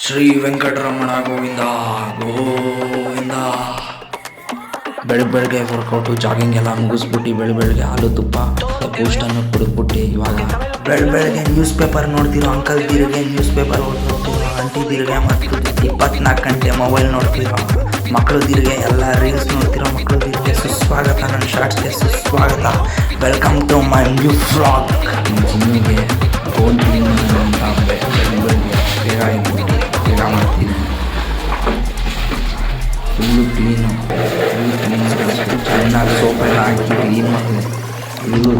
ಶ್ರೀ ವೆಂಕಟರಮಣ ಗೋವಿಂದ ಗೋವಿಂದ. ಬೆಳಗ್ಗೆ workout jogging ಎಲ್ಲ ಮುಗಿಸ್ಬಿಟ್ಟು ಬೆಳಗ್ಗೆ ಹಾಲು ತುಪ್ಪ ಬೂಸ್ಟನ್ನು ಕುಡಿದ್ಬಿಟ್ಟು ಇವಾಗ ಬೆಳಗ್ಗೆ ನ್ಯೂಸ್ ಪೇಪರ್ ನೋಡ್ತಿರೋ ಅಂಕಲ್ ತಿರುಗಿ ನ್ಯೂಸ್ ಪೇಪರ್ ಓದ್ತಿರೋ ಆಂಟಿ ತಿರುಗಿ ಮತ್ತು 24 ಗಂಟೆ ಮೊಬೈಲ್ ನೋಡ್ತಿರೋ ಮಕ್ಕಳು ತಿರುಗಿ ಎಲ್ಲ ರೀಲ್ಸ್ ನೋಡ್ತಿರೋ ಮಕ್ಕಳು ತಿರುಗಿ ಸುಸ್ವಾಗತ. ನನ್ನ ಶಾರ್ಟ್ಸ್ಗೆ ಸುಸ್ವಾಗತ. Welcome to my new vlog. ಜಿಮ್ಮಿಗೆ ಫೋನ್ ಅಂತ ಬೆಳಗ್ಗೆ ಬೇಗ ಮಾಡ್ತೀನಿ. ಫುಲ್ಲು ಕ್ಲೀನು ಚೆನ್ನಾಗಿ ಸೋಪೆಲ್ಲ ಹಾಕಿ ಕ್ಲೀನ್ ಮಾಡಿದೆ. ಫುಲ್ಲು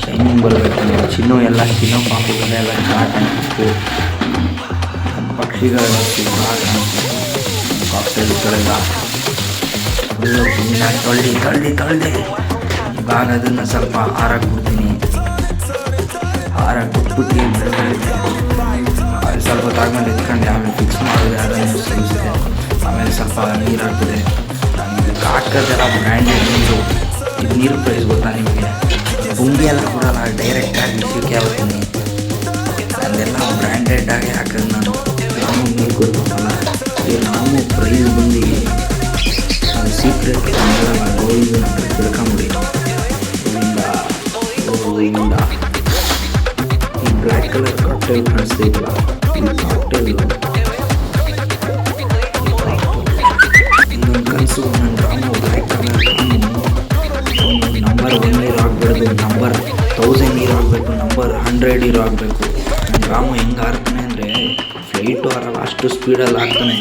ಶೈನಿಂಗ್ ಬರಬೇಕು. ಚಿನ್ನು ಎಲ್ಲ ಚಿನ್ನು ಪಾಪುಗಳೆಲ್ಲ ಚೆನ್ನಾಗಿ ಕಾಣಿಸ್ತು. ಪಕ್ಷಿಗಳೆಲ್ಲ ಕಾಕ್ಟೇಲ್ಗಳೆಲ್ಲ ಫುಲ್ಲು ಕ್ಲೀನಾಗಿ ತೊಳೆದೆ. ಇವಾಗ ಅದನ್ನು ಸ್ವಲ್ಪ ಹಾರಕ್ಕೆ ಬಿಡ್ತೀನಿ. ಹಾರಕ್ಕೆ ಬಿಟ್ಬಿಟ್ಟು ಅದು ಸ್ವಲ್ಪ ತಾಗ್ಮೇಲೆ ಇಟ್ಕೊಂಡು ಆಮೇಲೆ ಫಿಕ್ಸ್ ಮಾಡಿದೆ. ಅದನ್ನು ಸೇರಿಸಿದೆ. ಆಮೇಲೆ ಸ್ವಲ್ಪ ನೀರು ಹಾಕಿದೆ. ನನಗೆ ಕಾಟ್ಕದೆಲ್ಲ ಬ್ರ್ಯಾಂಡೆಡ್ ನೀರು. ಇದು ನೀರು ಪ್ರೈಸ್ ಗೊತ್ತಾ ನಿಮಗೆ? ಬುಂಗಿ ಎಲ್ಲ ಕೊಡಲ್ಲ, ಡೈರೆಕ್ಟಾಗಿ ಬಿಸಿಗೆ ಹಾಕ್ತೀನಿ. ಅದೆಲ್ಲ ಬ್ರ್ಯಾಂಡೆಡ್ಡಾಗಿ ಹಾಕೋದು ನಾನು. ನೀರು ಕೊಡ್ಬೇಕಲ್ಲ. ನಾವು ಪ್ರೈಸ್ ಬಂದು ಅದು ಸೀಕ್ರೆಟ್ ಅದೆಲ್ಲ ಗೋವಿಂದ ತಿಳ್ಕೊಂಬಿಡಿ. ಗೋವಿಂದ ಈ ಬ್ಲ್ಯಾಕ್ ಕಲರ್ ಕಾಕ್ಟೇಲ್ ಕಾಣಿಸ್ತೈತಲ್ಲ, ಈ ಕಾಕ್ಟೇಲ್ ಕನಸು. ನನ್ನ ರಾಮು ಬ್ಲ್ಯಾಕ್ ಕಲರ್ ನಂಬರ್ 1 ನೀರು ಆಗಬಾರ್ದು, ನಂಬರ್ 1000 ನೀರು ಆಗಬೇಕು, ನಂಬರ್ 100 ನೀರು ಆಗಬೇಕು. ನನ್ನ ರಾಮು ಹೆಂಗೆ ಆಡ್ತಾನೆ ಅಂದರೆ ಫ್ಲೈಟು ಆರಲ್ಲ, ಅಷ್ಟು ಸ್ಪೀಡಲ್ಲಿ ಆಗ್ತಾನೆ.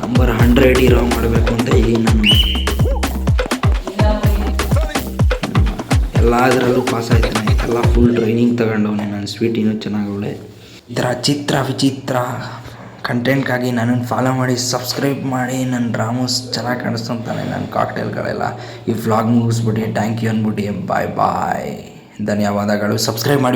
ನಂಬರ್ 100 ನೀರು ಮಾಡಬೇಕು ಅಂತ ಈಗ ನಾನು ಎಲ್ಲದರಲ್ಲೂ ಪಾಸ್ ಆಯ್ತಾನೆ. ಎಲ್ಲ ಫುಲ್ ಟ್ರೈನಿಂಗ್ ತಗೊಂಡವನೆ. ನನ್ನ ಸ್ವೀಟ್ ಇನ್ನೂ ಚೆನ್ನಾಗವಳೆ. ಈ ಥರ ಚಿತ್ರ ವಿಚಿತ್ರ ಕಂಟೆಂಟ್ಗಾಗಿ ನನ್ನನ್ನು ಫಾಲೋ ಮಾಡಿ, ಸಬ್ಸ್ಕ್ರೈಬ್ ಮಾಡಿ. ನನ್ನ ರಾಮೋಸ್ ಚೆನ್ನಾಗಿ ಕಾಣಿಸ್ತಾನೆ. ನನ್ನ ಕಾಕ್ಟೇಲ್ಗಳೆಲ್ಲ ಈ ವ್ಲಾಗ್ ಮುಗಿಸ್ಬಿಟ್ಟು ಥ್ಯಾಂಕ್ ಯು ಅಂದ್ಬಿಟ್ಟು ಬಾಯ್ ಧನ್ಯವಾದಗಳು. ಸಬ್ಸ್ಕ್ರೈಬ್ ಮಾಡಿ.